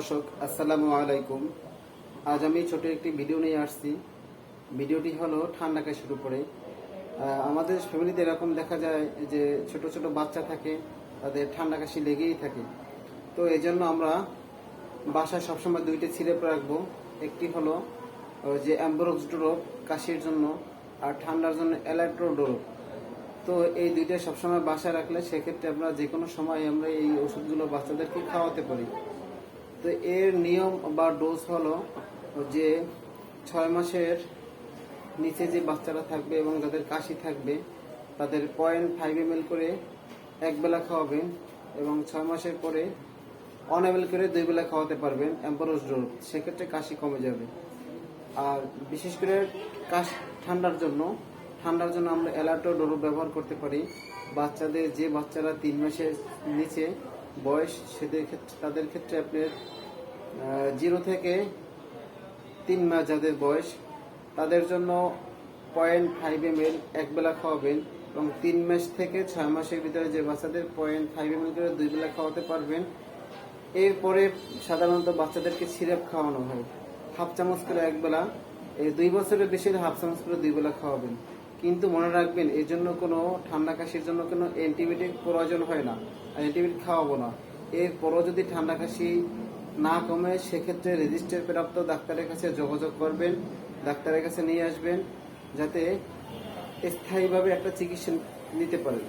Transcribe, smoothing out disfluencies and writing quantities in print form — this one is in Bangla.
দর্শক আসসালামু আলাইকুম। আজ আমি ছোট একটি ভিডিও নিয়ে আসছি। ভিডিওটি হলো ঠান্ডা কাশির উপরে। আমাদের ফ্যামিলিতে এরকম দেখা যায় যে ছোট ছোট বাচ্চা থাকে, তাদের ঠান্ডা কাশি লেগেই থাকে। তো এই জন্য আমরা বাসায় সবসময় দুইটা সিরাপ রাখবো। একটি হলো যে অ্যাম্বরক্স ড্রপ কাশির জন্য, আর ঠান্ডার জন্য এলাক্ট্রো ড্রপ। তো এই দুইটা সবসময় বাসায় রাখলে সেক্ষেত্রে আমরা যে কোনো সময় আমরা এই ওষুধগুলো বাচ্চাদেরকে খাওয়াতে পারি। তো এর নিয়ম বা ডোজ হলো যে 6 মাসের নিচে যে বাচ্চারা থাকবে এবং যাদের কাশি থাকবে তাদের 0.5 ml করে এক বেলা খাওয়াবেন, এবং 6 মাসের পরে 1 ml করে 2 বেলা খাওয়াতে পারবেন অ্যাম্বরোস ডোজ। সেক্ষেত্রে কাশি কমে যাবে। আর বিশেষ করে ঠান্ডার জন্য আমরা অ্যালার্টো ডোরো ব্যবহার করতে পারি। বাচ্চাদের যে বাচ্চারা 3 মাসের নিচে বয়স তাদের ক্ষেত্রে আপনার 0 থেকে 3 মাস যাদের বয়স তাদের জন্য 0.5 ml এক বেলা খাওয়াবেন, এবং 3 মাস থেকে 6 মাসের ভিতরে যে বাচ্চাদের 0.5 ml করে 2 বেলা খাওয়াতে পারবেন। এরপরে সাধারণত বাচ্চাদেরকে সিরাপ খাওয়ানো হয়, হাফ চামচ করে এক বেলা। এই 2 বছরের বেশি হাফ চামচ করে 2 বেলা খাওয়াবেন। কিন্তু মনে রাখবেন, এর জন্য কোনো ঠান্ডা কাশির জন্য কোনো অ্যান্টিবায়োটিক প্রয়োজন হয় না, অ্যান্টিবায়োটিক খাওয়াবো না। এরপরও যদি ঠান্ডা কাশি না কমে সেক্ষেত্রে রেজিস্টার প্রাপ্ত ডাক্তারের কাছে যোগাযোগ করবেন, ডাক্তারের কাছে নিয়ে আসবেন, যাতে স্থায়ীভাবে একটা চিকিৎসা নিতে পারেন।